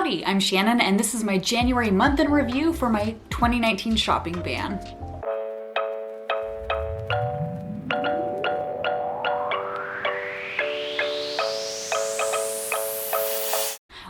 Howdy, I'm Shannon, and this is my January month in review for my 2019 shopping ban.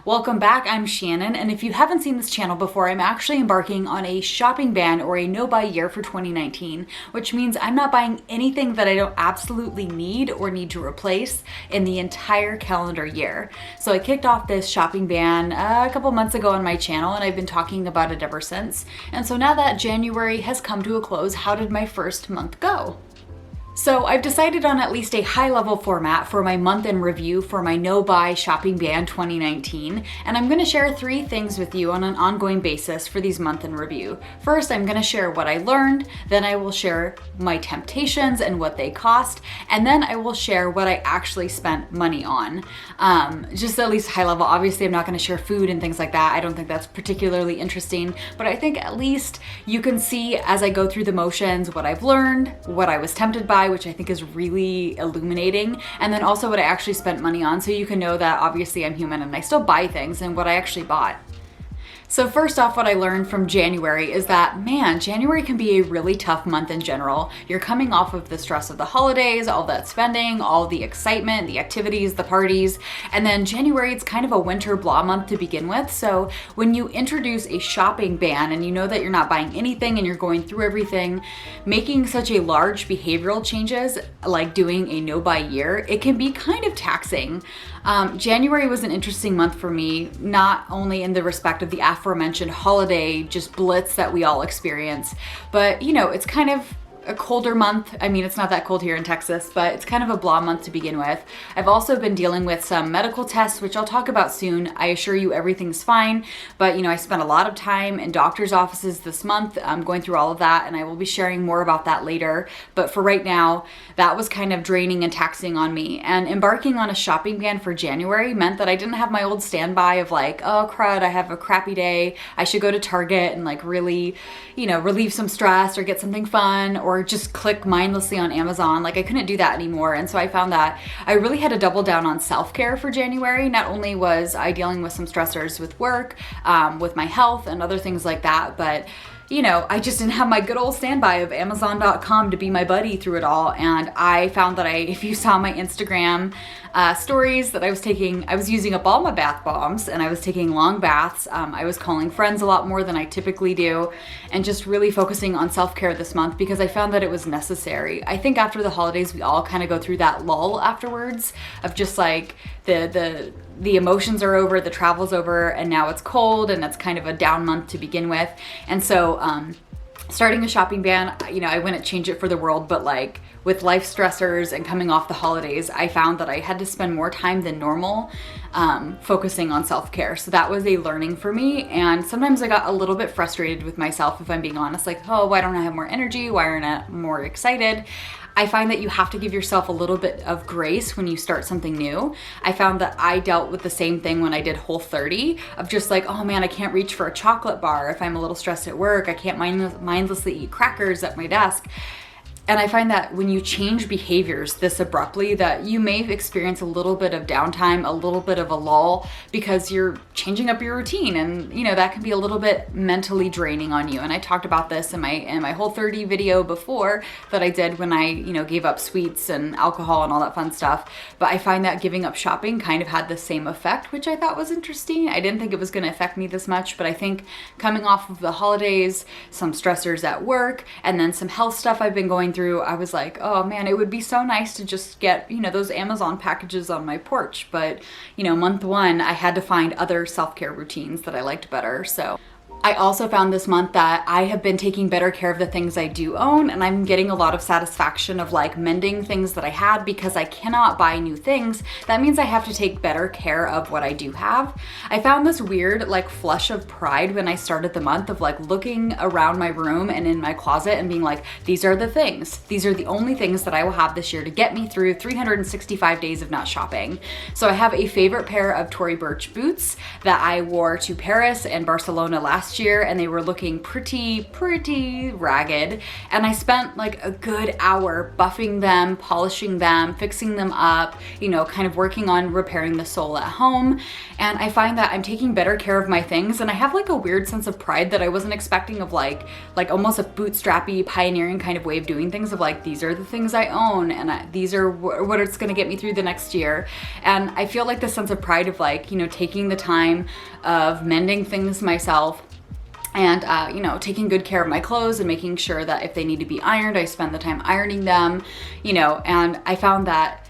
Welcome back, I'm Shannon, and if you haven't seen this channel before, I'm actually embarking on a shopping ban or a no-buy year for 2019, which means I'm not buying anything that I don't absolutely need or need to replace in the entire calendar year. So I kicked off this shopping ban a couple months ago on my channel, and I've been talking about it ever since. And so now that January has come to a close, how did my first month go? So I've decided on at least a high-level format for my month in review for my no-buy shopping ban 2019, and I'm going to share 3 things with you on an ongoing basis for these month in review. First, I'm going to share what I learned, then I will share my temptations and what they cost, and then I will share what I actually spent money on. Just at least high level. Obviously, I'm not going to share food and things like that. I don't think that's particularly interesting, but I think at least you can see as I go through the motions what I've learned, what I was tempted by, which I think is really illuminating, and then also what I actually spent money on, so you can know that obviously I'm human and I still buy things and what I actually bought. So first off, what I learned from January is that, man, January can be a really tough month in general. You're coming off of the stress of the holidays, all that spending, all the excitement, the activities, the parties, and then January, it's kind of a winter blah month to begin with. So when you introduce a shopping ban and you know that you're not buying anything and you're going through everything, making such a large behavioral changes, like doing a no-buy year, it can be kind of taxing. January was an interesting month for me, not only in the respect of the aforementioned holiday just blitz that we all experience, but you know, it's kind of a colder month. I mean, it's not that cold here in Texas, but it's kind of a blah month to begin with. I've also been dealing with some medical tests, which I'll talk about soon. I assure you everything's fine, but you know, I spent a lot of time in doctor's offices this month going through all of that, and I will be sharing more about that later. But for right now, that was kind of draining and taxing on me. And embarking on a shopping ban for January meant that I didn't have my old standby of like, oh crud, I have a crappy day, I should go to Target and like really, you know, relieve some stress or get something fun, or just click mindlessly on Amazon. Like I couldn't do that anymore. And so I found that I really had to double down on self-care for January. Not only was I dealing with some stressors with work, with my health and other things like that, but you know, I just didn't have my good old standby of Amazon.com to be my buddy through it all. And I found that if you saw my Instagram stories, that I was using up all my bath bombs and I was taking long baths. I was calling friends a lot more than I typically do, and just really focusing on self-care this month because I found that it was necessary. I think after the holidays, we all kind of go through that lull afterwards of just like the emotions are over, the travel's over, and now it's cold and it's kind of a down month to begin with. And so starting a shopping ban, you know, I wouldn't change it for the world, but like with life stressors and coming off the holidays, I found that I had to spend more time than normal focusing on self-care. So that was a learning for me. And sometimes I got a little bit frustrated with myself, if I'm being honest, like, oh, why don't I have more energy? Why aren't I more excited? I find that you have to give yourself a little bit of grace when you start something new. I found that I dealt with the same thing when I did Whole30, of just like, oh man, I can't reach for a chocolate bar if I'm a little stressed at work. I can't mindlessly eat crackers at my desk. And I find that when you change behaviors this abruptly, that you may experience a little bit of downtime, a little bit of a lull, because you're changing up your routine, and you know that can be a little bit mentally draining on you. And I talked about this in my Whole30 video before that I did when I, you know, gave up sweets and alcohol and all that fun stuff. But I find that giving up shopping kind of had the same effect, which I thought was interesting. I didn't think it was going to affect me this much, but I think coming off of the holidays, some stressors at work, and then some health stuff I've been going through, I was like, oh man, it would be so nice to just get, you know, those Amazon packages on my porch. But, you know, month 1, I had to find other self-care routines that I liked better. So I also found this month that I have been taking better care of the things I do own, and I'm getting a lot of satisfaction of like mending things that I had, because I cannot buy new things. That means I have to take better care of what I do have. I found this weird like flush of pride when I started the month of like looking around my room and in my closet and being like, these are the things. These are the only things that I will have this year to get me through 365 days of not shopping. So I have a favorite pair of Tory Burch boots that I wore to Paris and Barcelona last last year and they were looking pretty ragged. And I spent like a good hour buffing them, polishing them, fixing them up, you know, kind of working on repairing the sole at home. And I find that I'm taking better care of my things, and I have like a weird sense of pride that I wasn't expecting, of like almost a bootstrappy, pioneering kind of way of doing things, of like, these are the things I own, and these are what it's gonna get me through the next year. And I feel like the sense of pride of like, you know, taking the time of mending things myself, and you know, taking good care of my clothes and making sure that if they need to be ironed, I spend the time ironing them, you know. And I found that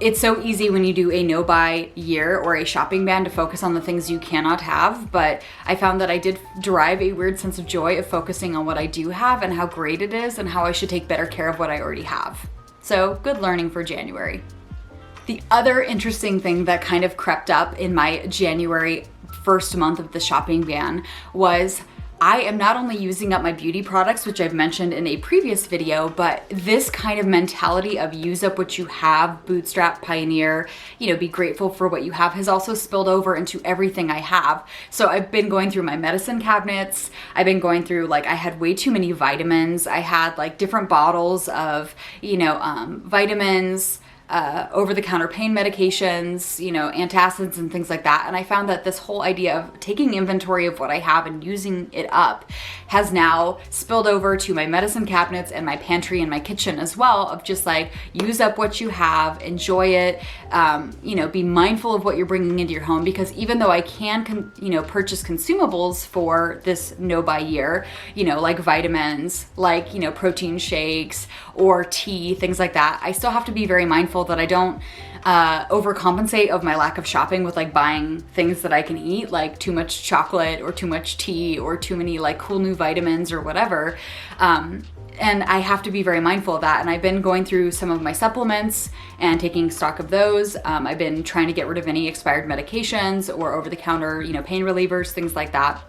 it's so easy when you do a no-buy year or a shopping ban to focus on the things you cannot have, but I found that I did derive a weird sense of joy of focusing on what I do have and how great it is and how I should take better care of what I already have. So good learning for January. The other interesting thing that kind of crept up in my January first month of the shopping ban was I am not only using up my beauty products, which I've mentioned in a previous video, but this kind of mentality of use up what you have, bootstrap, pioneer, you know, be grateful for what you have, has also spilled over into everything I have. So I've been going through my medicine cabinets. I've been going through, like, I had way too many vitamins. I had like different bottles of, you know, vitamins, over-the-counter pain medications, you know, antacids and things like that. And I found that this whole idea of taking inventory of what I have and using it up has now spilled over to my medicine cabinets and my pantry and my kitchen as well, of just like, use up what you have, enjoy it, you know, be mindful of what you're bringing into your home, because even though I can, you know, purchase consumables for this no-buy year, you know, like vitamins, like, you know, protein shakes or tea, things like that, I still have to be very mindful that I don't overcompensate of my lack of shopping with like buying things that I can eat, like too much chocolate or too much tea or too many like cool new vitamins or whatever. And I have to be very mindful of that. And I've been going through some of my supplements and taking stock of those. I've been trying to get rid of any expired medications or over-the-counter, you know, pain relievers, things like that.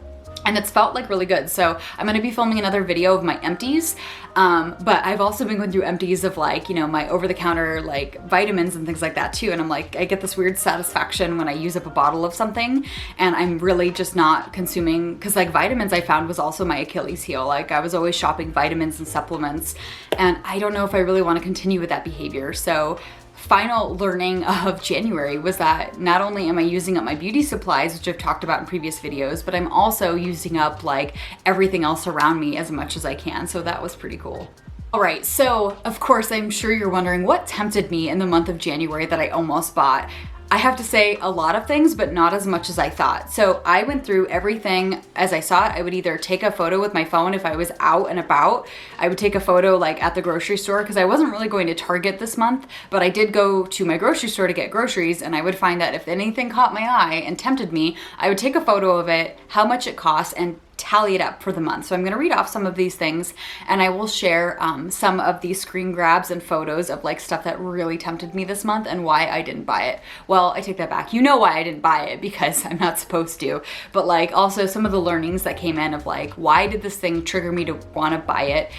And it's felt like really good. So I'm gonna be filming another video of my empties, but I've also been going through empties of like, you know, my over-the-counter like vitamins and things like that too. And I'm like, I get this weird satisfaction when I use up a bottle of something and I'm really just not consuming, because like vitamins I found was also my Achilles heel. Like I was always shopping vitamins and supplements, and I don't know if I really want to continue with that behavior. So final learning of January was that not only am I using up my beauty supplies, which I've talked about in previous videos, but I'm also using up like everything else around me as much as I can. So that was pretty cool. All right, so of course, I'm sure you're wondering what tempted me in the month of January that I almost bought. I have to say a lot of things, but not as much as I thought. So I went through everything as I saw it. I would either take a photo with my phone if I was out and about. I would take a photo like at the grocery store, because I wasn't really going to Target this month, but I did go to my grocery store to get groceries, and I would find that if anything caught my eye and tempted me, I would take a photo of it, how much it costs, and tally it up for the month. So I'm gonna read off some of these things, and I will share some of these screen grabs and photos of like stuff that really tempted me this month and why I didn't buy it. Well, I take that back. You know why I didn't buy it, because I'm not supposed to, but like also some of the learnings that came in of like, why did this thing trigger me to wanna buy it?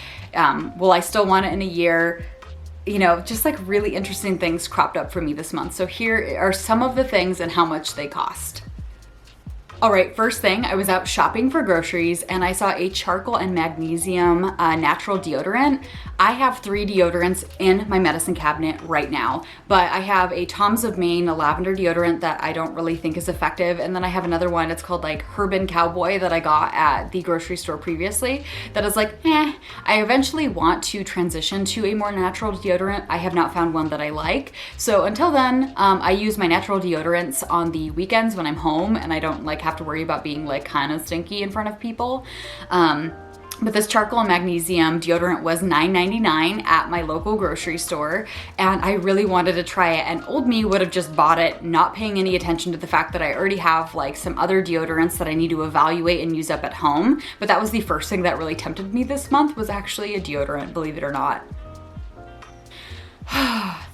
Will I still want it in a year? You know, just like really interesting things cropped up for me this month. So here are some of the things and how much they cost. All right, first thing, I was out shopping for groceries and I saw a charcoal and magnesium natural deodorant. I have 3 deodorants in my medicine cabinet right now, but I have a Tom's of Maine, a lavender deodorant that I don't really think is effective. And then I have another one, it's called like Herb & Cowboy, that I got at the grocery store previously, that is like, I eventually want to transition to a more natural deodorant. I have not found one that I like. So until then, I use my natural deodorants on the weekends when I'm home and I don't like have to worry about being like kind of stinky in front of people. But this charcoal and magnesium deodorant was $9.99 at my local grocery store, and I really wanted to try it, and old me would have just bought it, not paying any attention to the fact that I already have like some other deodorants that I need to evaluate and use up at home. But that was the first thing that really tempted me this month, was actually a deodorant, believe it or not.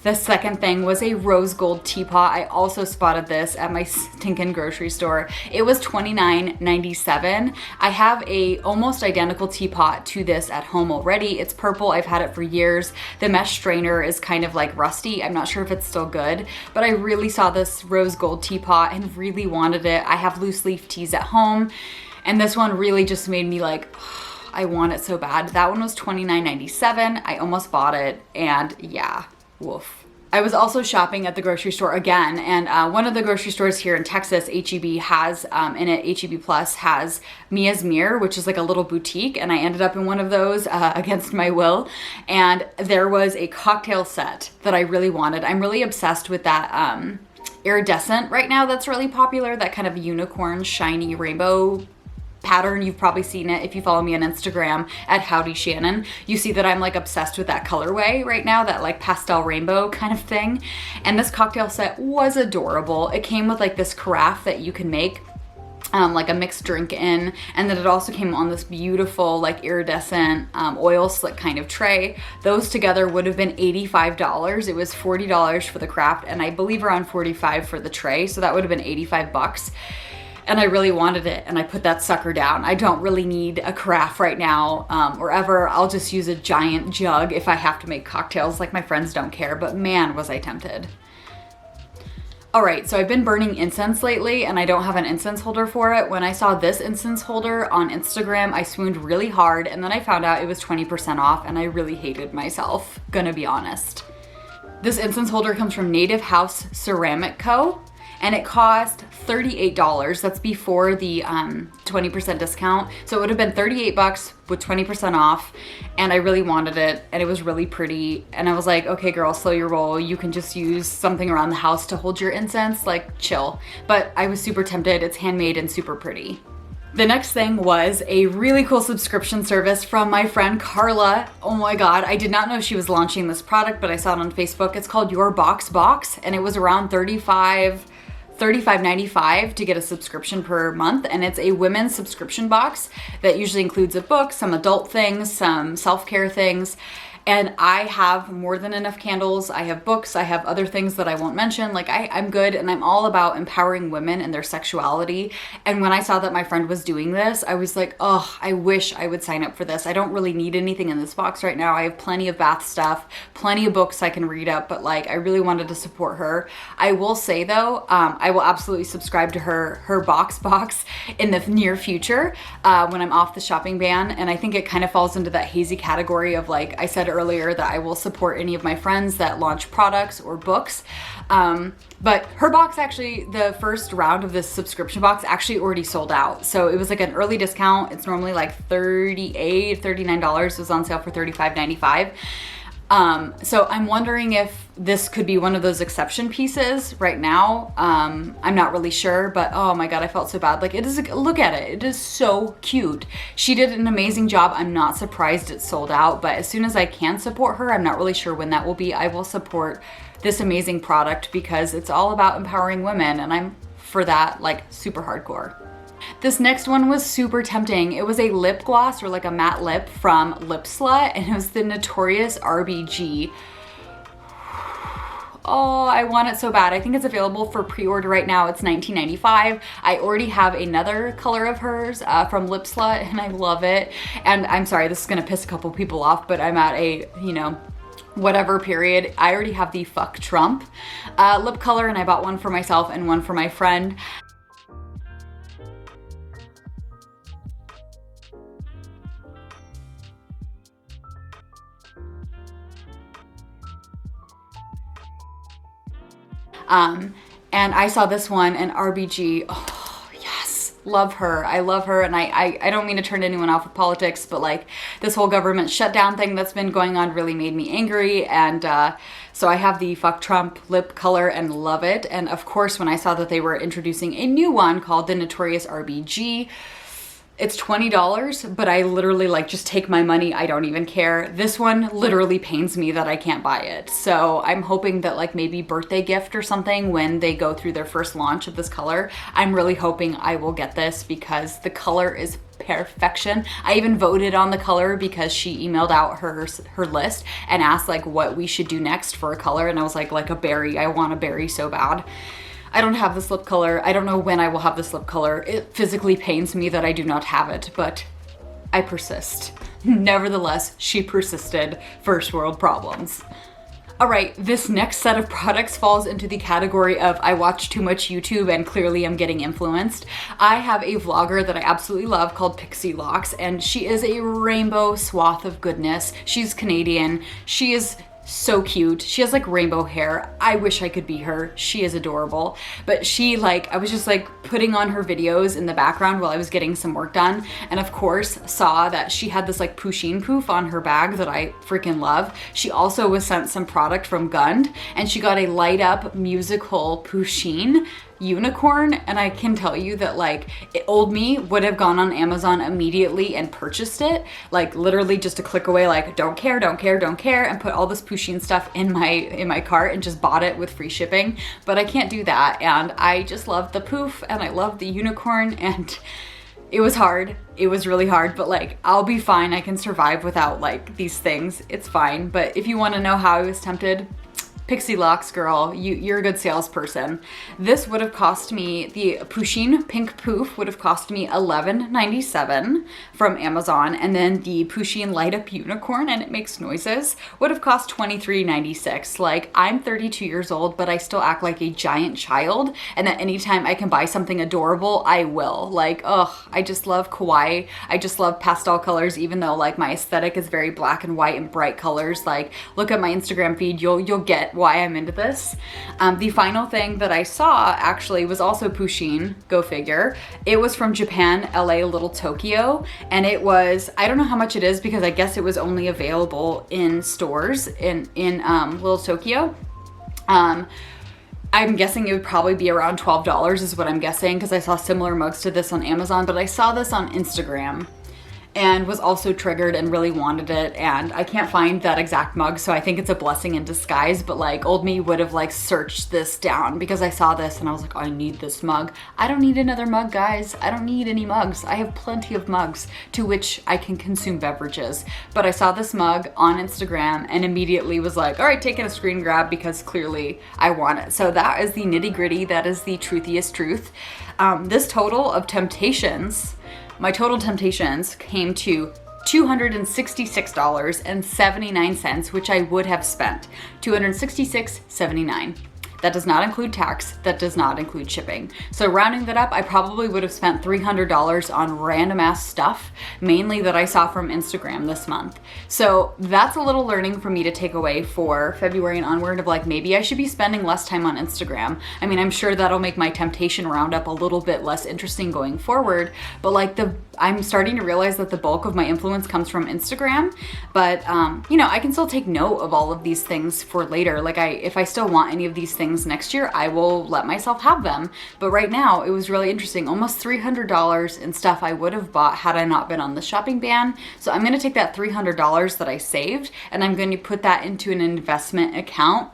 The second thing was a rose gold teapot. I also spotted this at my stinking grocery store. It was $29.97. I have a almost identical teapot to this at home already. It's purple. I've had it for years. The mesh strainer is kind of like rusty. I'm not sure if it's still good, but I really saw this rose gold teapot and really wanted it. I have loose leaf teas at home. And this one really just made me like, I want it so bad. That one was $29.97. I almost bought it, and yeah, woof. I was also shopping at the grocery store again, and one of the grocery stores here in Texas, HEB, has in it, HEB Plus has Mia's Mirror, which is like a little boutique, and I ended up in one of those against my will, and there was a cocktail set that I really wanted. I'm really obsessed with that iridescent right now that's really popular, that kind of unicorn shiny rainbow pattern. You've probably seen it if you follow me on Instagram at Howdy Shannon. You see that I'm like obsessed with that colorway right now, that like pastel rainbow kind of thing. And this cocktail set was adorable. It came with like this carafe that you can make like a mixed drink in, and then it also came on this beautiful like iridescent oil slick kind of tray. Those together would have been $85. It was $40 for the craft, and I believe around $45 for the tray, so that would have been $85. And I really wanted it, and I put that sucker down. I don't really need a carafe right now or ever. I'll just use a giant jug if I have to make cocktails. Like, my friends don't care, but man, was I tempted. All right, so I've been burning incense lately, and I don't have an incense holder for it. When I saw this incense holder on Instagram, I swooned really hard, and then I found out it was 20% off, and I really hated myself, gonna be honest. This incense holder comes from Native House Ceramic Co., and it cost $38. That's before the 20% discount. So it would have been $38 with 20% off, and I really wanted it, and it was really pretty. And I was like, okay girl, slow your roll. You can just use something around the house to hold your incense, like chill. But I was super tempted. It's handmade and super pretty. The next thing was a really cool subscription service from my friend Carla. Oh my God, I did not know she was launching this product, but I saw it on Facebook. It's called Your Box, and it was around $35.95 to get a subscription per month, and it's a women's subscription box that usually includes a book, some adult things, some self-care things. And I have more than enough candles. I have books. I have other things that I won't mention. Like I'm good, and I'm all about empowering women and their sexuality. And when I saw that my friend was doing this, I was like, oh, I wish I would sign up for this. I don't really need anything in this box right now. I have plenty of bath stuff, plenty of books I can read up, but like I really wanted to support her. I will say though, I will absolutely subscribe to her box in the near future when I'm off the shopping ban. And I think it kind of falls into that hazy category of, like I said earlier, that I will support any of my friends that launch products or books. But her box, actually, the first round of this subscription box actually already sold out. So it was like an early discount. It's normally like $38, $39. It was on sale for $35.95. So I'm wondering if this could be one of those exception pieces right now. I'm not really sure, but oh my God, I felt so bad. Like, it is, look at it. It is so cute. She did an amazing job. I'm not surprised it sold out, but as soon as I can support her, I'm not really sure when that will be, I will support this amazing product because it's all about empowering women, and I'm for that, like, super hardcore. This next one was super tempting. It was a lip gloss, or like a matte lip from Lip Slut, and it was the Notorious RBG. Oh, I want it so bad. I think it's available for pre-order right now. It's $19.95. I already have another color of hers from Lip Slut, and I love it. And I'm sorry, this is gonna piss a couple people off, but I'm at a, whatever period. I already have the Fuck Trump lip color, and I bought one for myself and one for my friend. And I saw this one, and RBG, oh yes, love her. I love her, and I don't mean to turn anyone off with politics, but like this whole government shutdown thing that's been going on really made me angry, and so I have the Fuck Trump lip color and love it. And of course, when I saw that they were introducing a new one called the Notorious RBG, it's $20, but I literally like just take my money. I don't even care. This one literally pains me that I can't buy it. So I'm hoping that like maybe birthday gift or something when they go through their first launch of this color. I'm really hoping I will get this because the color is perfection. I even voted on the color because she emailed out her list and asked like what we should do next for a color. And I was like a berry. I want a berry so bad. I don't have this lip color. I don't know when I will have this lip color. It physically pains me that I do not have it, but I persist. Nevertheless, she persisted. First world problems. All right, this next set of products falls into the category of I watch too much YouTube and clearly I'm getting influenced. I have a vlogger that I absolutely love called Pixie Locks, and she is a rainbow swath of goodness. She's Canadian. She is so cute. She has like rainbow hair. I wish I could be her. She is adorable. But she I was just like putting on her videos in the background while I was getting some work done, and of course saw that she had this like Pusheen poof on her bag that I freaking love. She also was sent some product from Gund, and she got a light up musical Pusheen unicorn, and I can tell you that old me would have gone on Amazon immediately and purchased it, like literally just a click away, like don't care, and put all this Pusheen stuff in my cart and just bought it with free shipping. But I can't do that, and I just love the poof and I love the unicorn, and it was hard. It was really hard, but I'll be fine. I can survive without these things. It's fine. But if you want to know how I was tempted, Pixie Locks, girl, you're a good salesperson. This would have cost me, the Pusheen Pink Poof would have cost me $11.97 from Amazon, and then the Pusheen Light Up Unicorn, and it makes noises, would have cost $23.96. I'm 32 years old, but I still act like a giant child, and that anytime I can buy something adorable, I will. I just love kawaii. I just love pastel colors, even though my aesthetic is very black and white and bright colors. Look at my Instagram feed, you'll get why I'm into this. The final thing that I saw actually was also Pusheen, go figure. It was from Japan, LA, Little Tokyo, and it was, I don't know how much it is because I guess it was only available in stores in Little Tokyo. I'm guessing it would probably be around $12 is what I'm guessing, because I saw similar mugs to this on Amazon, but I saw this on Instagram and was also triggered and really wanted it, and I can't find that exact mug, so I think it's a blessing in disguise. But old me would have searched this down because I saw this and I was like, oh, I need this mug. I don't need another mug, guys. I don't need any mugs. I have plenty of mugs to which I can consume beverages. But I saw this mug on Instagram and immediately was like, all right, taking a screen grab because clearly I want it. So that is the nitty gritty. That is the truthiest truth. This total of temptations, my total temptations came to $266.79, which I would have spent. $266.79. That does not include tax. That does not include shipping. So rounding that up, I probably would have spent $300 on random ass stuff, mainly that I saw from Instagram this month. So that's a little learning for me to take away for February and onward of maybe I should be spending less time on Instagram. I mean, I'm sure that'll make my temptation roundup a little bit less interesting going forward, but I'm starting to realize that the bulk of my influence comes from Instagram. But I can still take note of all of these things for later. If I still want any of these things next year, I will let myself have them. But right now, it was really interesting. Almost $300 in stuff I would have bought had I not been on the shopping ban. So I'm going to take that $300 that I saved and I'm going to put that into an investment account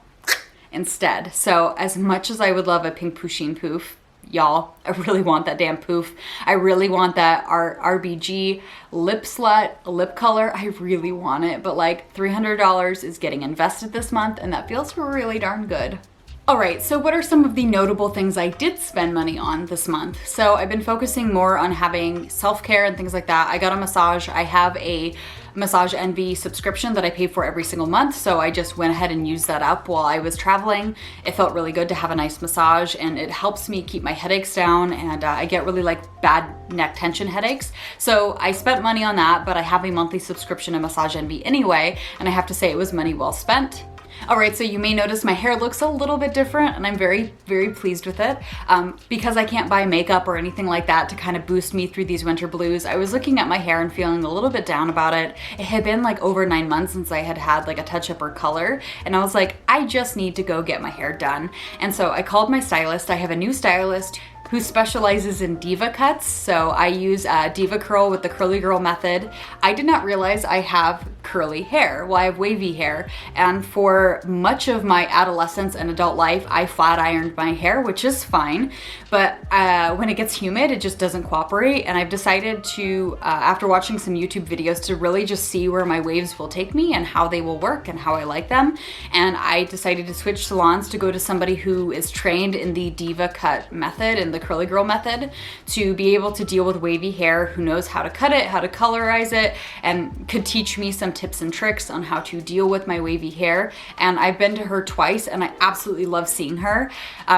instead. So as much as I would love a pink Pusheen poof, y'all, I really want that damn poof. I really want that RBG lip slut lip color. I really want it, but $300 is getting invested this month, and that feels really darn good. All right, so what are some of the notable things I did spend money on this month? So I've been focusing more on having self-care and things like that. I got a massage. I have a Massage Envy subscription that I pay for every single month, so I just went ahead and used that up while I was traveling. It felt really good to have a nice massage, and it helps me keep my headaches down, and I get really bad neck tension headaches. So I spent money on that, but I have a monthly subscription to Massage Envy anyway, and I have to say it was money well spent. All right, so you may notice my hair looks a little bit different, and I'm very, very pleased with it. Because I can't buy makeup or anything like that to kind of boost me through these winter blues, I was looking at my hair and feeling a little bit down about it. It had been over 9 months since I had a touch-up or color, and I was like, I just need to go get my hair done. And so I called my stylist. I have a new stylist who specializes in diva cuts. So I use Diva Curl with the Curly Girl method. I did not realize I have curly hair. Well, I have wavy hair. And for much of my adolescence and adult life, I flat ironed my hair, which is fine. But when it gets humid, it just doesn't cooperate. And I've decided to, after watching some YouTube videos, to really just see where my waves will take me and how they will work and how I like them. And I decided to switch salons to go to somebody who is trained in the diva cut method and the curly girl method to be able to deal with wavy hair, who knows how to cut it, how to colorize it, and could teach me some tips and tricks on how to deal with my wavy hair. And I've been to her twice and I absolutely love seeing her.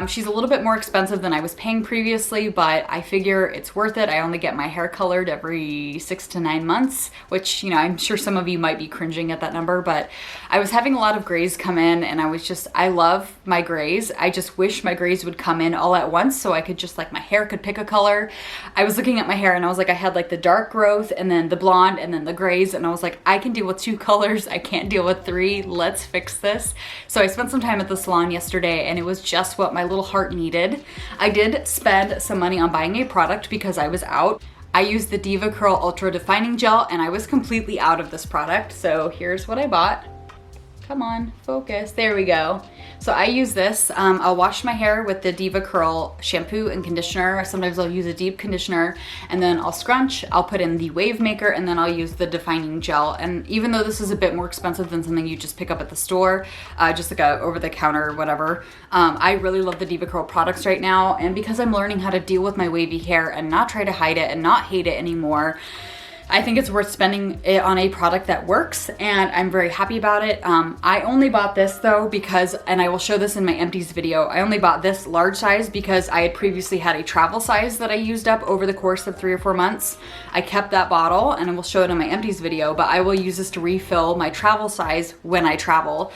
She's a little bit more expensive than I was paying previously, but I figure it's worth it. I only get my hair colored every 6 to 9 months, which, you know, I'm sure some of you might be cringing at that number, but I was having a lot of grays come in and I love my grays. I just wish my grays would come in all at once so I could just like, my hair could pick a color. I was looking at my hair and I was like, I had like the dark growth and then the blonde and then the grays, and I was like, I can deal with 2 colors. I can't deal with 3. Let's fix this. So I spent some time at the salon yesterday and it was just what my little heart needed. I did spend some money on buying a product because I was out. I used the Diva Curl Ultra Defining Gel and I was completely out of this product. So here's what I bought. Come on, focus. There we go. So I use this. I'll wash my hair with the Diva Curl shampoo and conditioner. Sometimes I'll use a deep conditioner and then I'll scrunch. I'll put in the wave maker and then I'll use the defining gel. And even though this is a bit more expensive than something you just pick up at the store, just like a over the counter or whatever, I really love the Diva Curl products right now. And because I'm learning how to deal with my wavy hair and not try to hide it and not hate it anymore, I think it's worth spending it on a product that works, and I'm very happy about it. I only bought this though because, and I will show this in my empties video, I only bought this large size because I had previously had a travel size that I used up over the course of 3 or 4 months. I kept that bottle and I will show it in my empties video, but I will use this to refill my travel size when I travel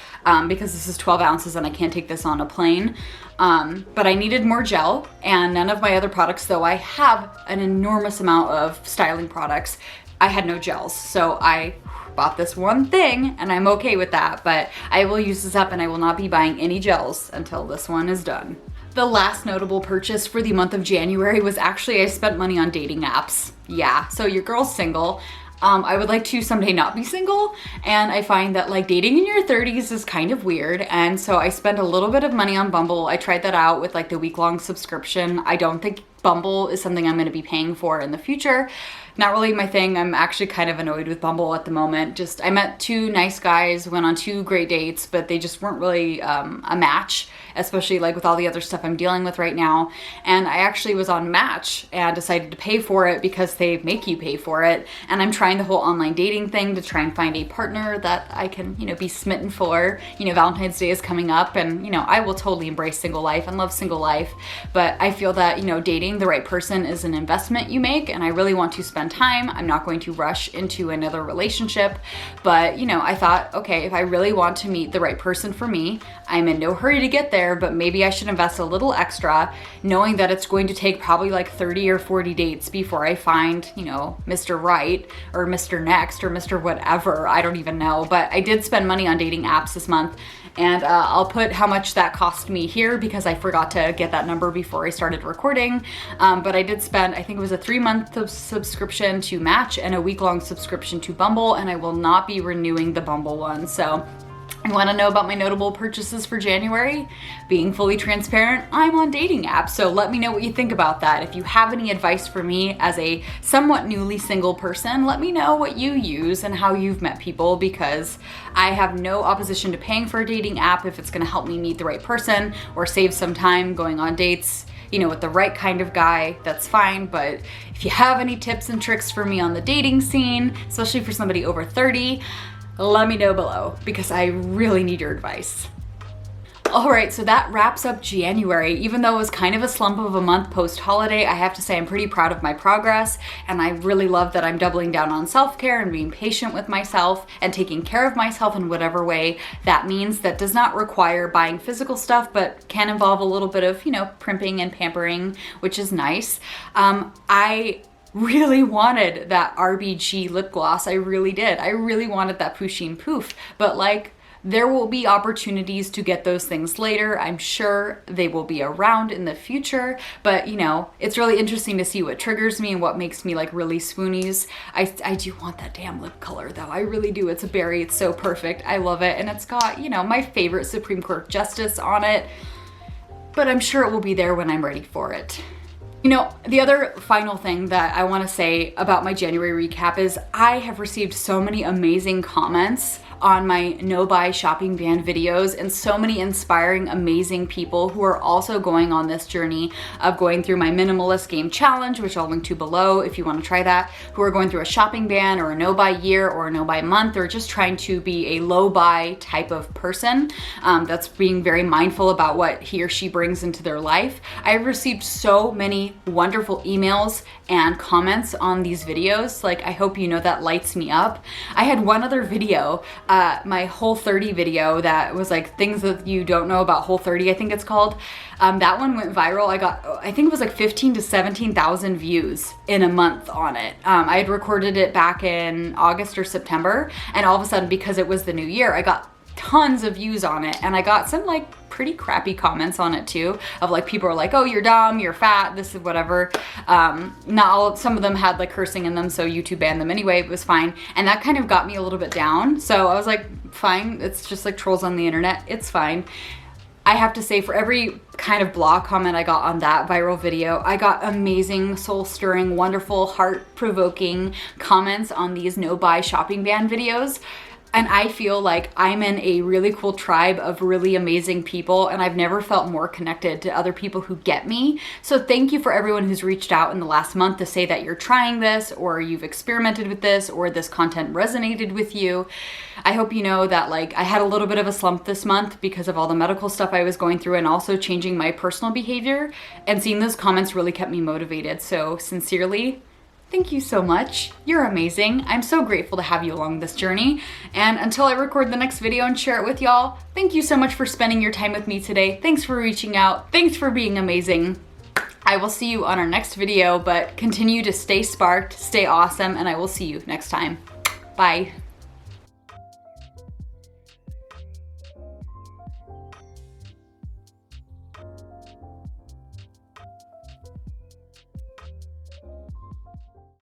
because this is 12 ounces and I can't take this on a plane. But I needed more gel, and none of my other products, though I have an enormous amount of styling products, I had no gels. So I bought this one thing and I'm okay with that, but I will use this up and I will not be buying any gels until this one is done. The last notable purchase for the month of January was actually I spent money on dating apps. Yeah, so your girl's single. I would like to someday not be single, and I find that like dating in your 30s is kind of weird, and so I spent a little bit of money on Bumble. I tried that out with like the week-long subscription. I don't think Bumble is something I'm going to be paying for in the future. Not really my thing. I'm actually kind of annoyed with Bumble at the moment. I met 2 nice guys, went on 2 great dates, but they just weren't really a match, especially like with all the other stuff I'm dealing with right now. And I actually was on Match and decided to pay for it because they make you pay for it. And I'm trying the whole online dating thing to try and find a partner that I can, you know, be smitten for. You know, Valentine's Day is coming up and, you know, I will totally embrace single life and love single life. But I feel that, you know, dating the right person is an investment you make, and I really want to spend time. I'm not going to rush into another relationship, but you know, I thought, okay, if I really want to meet the right person for me, I'm in no hurry to get there, but maybe I should invest a little extra, knowing that it's going to take probably like 30 or 40 dates before I find, you know, Mr. Right or Mr. Next or Mr. Whatever. I don't even know, but I did spend money on dating apps this month. And I'll put how much that cost me here because I forgot to get that number before I started recording. But I did spend, I think it was a 3-month subscription to Match and a week-long subscription to Bumble, and I will not be renewing the Bumble one. So you want to know about my notable purchases for January? Being fully transparent, I'm on dating apps, so let me know what you think about that. If you have any advice for me as a somewhat newly single person, let me know what you use and how you've met people, because I have no opposition to paying for a dating app if it's going to help me meet the right person or save some time going on dates, you know, with the right kind of guy. That's fine. But if you have any tips and tricks for me on the dating scene, especially for somebody over 30, let me know below because I really need your advice. All right, so that wraps up January. Even though it was kind of a slump of a month post-holiday, I have to say I'm pretty proud of my progress, and I really love that I'm doubling down on self-care and being patient with myself and taking care of myself in whatever way that means. That does not require buying physical stuff, but can involve a little bit of, you know, primping and pampering, which is nice. I really wanted that RBG lip gloss. I really did. I really wanted that Pusheen Poof, but like, there will be opportunities to get those things later. I'm sure they will be around in the future, but you know, it's really interesting to see what triggers me and what makes me like really swoonies. I do want that damn lip color though. I really do. It's a berry. It's so perfect. I love it. And it's got, you know, my favorite Supreme Court Justice on it, but I'm sure it will be there when I'm ready for it. You know, the other final thing that I want to say about my January recap is I have received so many amazing comments on my no buy shopping ban videos, and so many inspiring, amazing people who are also going on this journey of going through my minimalist game challenge, which I'll link to below if you want to try that, who are going through a shopping ban or a no buy year or a no buy month, or just trying to be a low buy type of person that's being very mindful about what he or she brings into their life. I've received so many wonderful emails and comments on these videos. Like, I hope you know that lights me up. I had one other video, my Whole30 video that was like things that you don't know about Whole30, I think it's called. That one went viral. I think it was like 15 to 17,000 views in a month on it. I had recorded it back in August or September, and all of a sudden, because it was the new year, I got tons of views on it, and I got some like pretty crappy comments on it too, of like people are like, oh, you're dumb, you're fat, this is whatever. Not all, some of them had like cursing in them, so YouTube banned them anyway. It was fine, and that kind of got me a little bit down. So I was like, fine, it's just like trolls on the internet, it's fine. I have to say, for every kind of blog comment I got on that viral video, I got amazing, soul-stirring, wonderful, heart-provoking comments on these no buy shopping ban videos. And I feel like I'm in a really cool tribe of really amazing people, and I've never felt more connected to other people who get me. So thank you for everyone who's reached out in the last month to say that you're trying this, or you've experimented with this, or this content resonated with you. I hope you know that like I had a little bit of a slump this month because of all the medical stuff I was going through, and also changing my personal behavior, and seeing those comments really kept me motivated. So sincerely, thank you so much. You're amazing. I'm so grateful to have you along this journey. And until I record the next video and share it with y'all, thank you so much for spending your time with me today. Thanks for reaching out. Thanks for being amazing. I will see you on our next video, but continue to stay sparked, stay awesome, and I will see you next time. Bye.